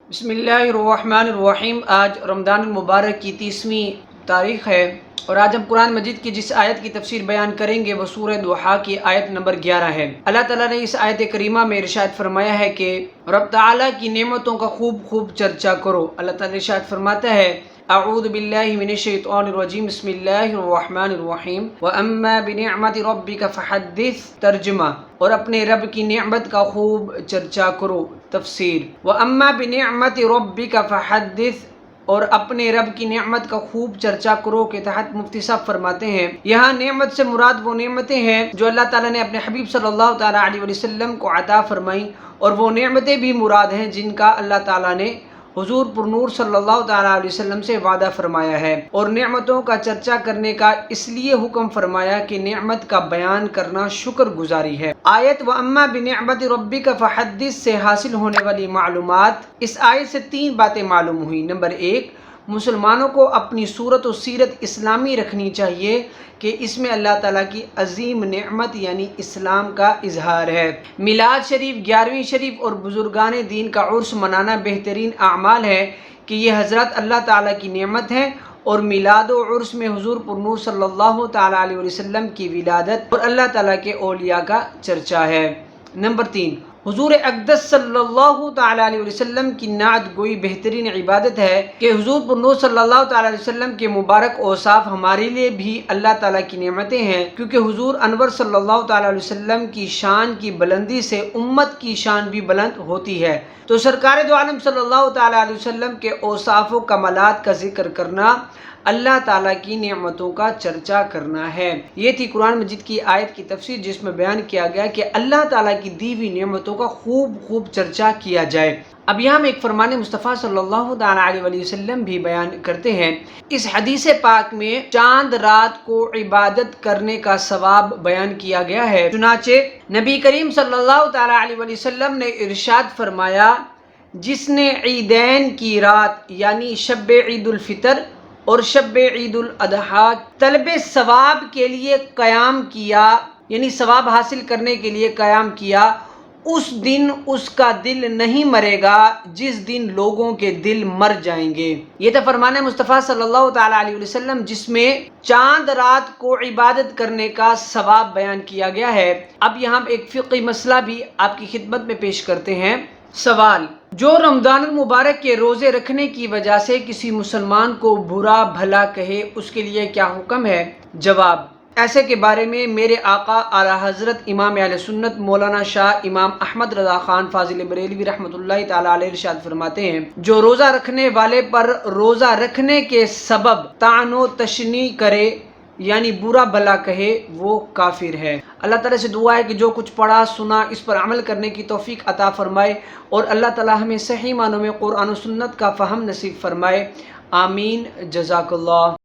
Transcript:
بسم اللہ الرحمن الرحیم۔ آج رمضان المبارک کی 30ویں تاریخ ہے اور آج ہم قرآن مجید کی جس آیت کی تفسیر بیان کریں گے وہ سورہ ضحیٰ کی آیت نمبر 11 ہے۔ اللہ تعالیٰ نے اس آیت کریمہ میں ارشاد فرمایا ہے کہ رب تعالیٰ کی نعمتوں کا خوب چرچا کرو۔ اللہ تعالیٰ ارشاد فرماتا ہے اعوذ باللہ من الشیطان الرجیم بسم اللہ الرحمن الرحیم وَأَمَّا بِنِعْمَةِ رَبِّكَ فَحَدِّثْ ترجمہ، اور اپنے رب کی نعمت کا خوب چرچا کرو تفسیر۔ وَأَمَّا بِنِعْمَةِ رَبِّكَ فَحَدِّثْ، اور اپنے رب کی نعمت کا خوب چرچا کرو کے تحت مفتی صاحب فرماتے ہیں یہاں نعمت سے مراد وہ نعمتیں ہیں جو اللہ تعالیٰ نے اپنے حبیب صلی اللہ تعالیٰ علیہ وسلم کو عطا فرمائیں، اور وہ نعمتیں بھی مراد ہیں جن کا اللہ تعالیٰ نے حضور پر نور صلی اللہ تعالیٰ علیہ وسلم سے وعدہ فرمایا ہے، اور نعمتوں کا چرچا کرنے کا اس لیے حکم فرمایا کہ نعمت کا بیان کرنا شکر گزاری ہے۔ آیت وَأَمَّا بِنِعْمَةِ رَبِّكَ فَحَدِّثْ سے حاصل ہونے والی معلومات، اس آیت سے 3 باتیں معلوم ہوئی۔ نمبر 1، مسلمانوں کو اپنی صورت و سیرت اسلامی رکھنی چاہیے کہ اس میں اللہ تعالیٰ کی عظیم نعمت یعنی اسلام کا اظہار ہے۔ میلاد شریف، 11ویں شریف اور بزرگان دین کا عرس منانا بہترین اعمال ہے کہ یہ حضرات اللہ تعالیٰ کی نعمت ہیں، اور میلاد و عرس میں حضور پر نور صلی اللہ تعالیٰ علیہ وسلم کی ولادت اور اللہ تعالیٰ کے اولیاء کا چرچا ہے۔ نمبر 3، حضور اقدس صلی اللہ تعالیٰ علیہ وسلم کی نعت گوئی بہترین عبادت ہے کہ حضور پر نور صلی اللہ تعالیٰ علیہ وسلم کے مبارک اوصاف ہمارے لیے بھی اللہ تعالیٰ کی نعمتیں ہیں، کیونکہ حضور انور صلی اللہ تعالیٰ علیہ وسلم کی شان کی بلندی سے امت کی شان بھی بلند ہوتی ہے، تو سرکار دو عالم صلی اللہ تعالیٰ علیہ وسلم کے اوصاف و کمالات کا ذکر کرنا اللہ تعالیٰ کی نعمتوں کا چرچا کرنا ہے۔ یہ تھی قرآن مجید کی آیت کی تفسیر جس میں بیان کیا گیا کہ اللہ تعالیٰ کی دی ہوئی نعمتوں کا خوب چرچا کیا جائے۔ اب یہاں ہم ایک فرمان مصطفیٰ صلی اللہ تعالیٰ علیہ وسلم بھی بیان کرتے ہیں۔ اس حدیث پاک میں چاند رات کو عبادت کرنے کا ثواب بیان کیا گیا ہے، چنانچہ نبی کریم صلی اللہ تعالیٰ علیہ وسلم نے ارشاد فرمایا جس نے عیدین کی رات یعنی شب عید الفطر اور شب عید الاضحیٰ طلب ثواب کے لیے قیام کیا، یعنی ثواب حاصل کرنے کے لیے قیام کیا، اس دن اس کا دل نہیں مرے گا جس دن لوگوں کے دل مر جائیں گے۔ یہ تھا فرمان مصطفیٰ صلی اللہ تعالیٰ علیہ وسلم جس میں چاند رات کو عبادت کرنے کا ثواب بیان کیا گیا ہے۔ اب یہاں ایک فقہی مسئلہ بھی آپ کی خدمت میں پیش کرتے ہیں۔ سوال، جو رمضان المبارک کے روزے رکھنے کی وجہ سے کسی مسلمان کو برا بھلا کہے اس کے لیے کیا حکم ہے؟ جواب، ایسے کے بارے میں میرے آقا اعلیٰ حضرت امام اہل سنت مولانا شاہ امام احمد رضا خان فاضل بریلوی رحمۃ اللہ تعالیٰ علیہ ارشاد فرماتے ہیں جو روزہ رکھنے والے پر روزہ رکھنے کے سبب طعن و تشنیع کرے یعنی برا بھلا کہے وہ کافر ہے۔ اللہ تعالیٰ سے دعا ہے کہ جو کچھ پڑھا سنا اس پر عمل کرنے کی توفیق عطا فرمائے، اور اللہ تعالیٰ ہمیں صحیح معنوں میں قرآن و سنت کا فہم نصیب فرمائے۔ آمین، جزاک اللہ۔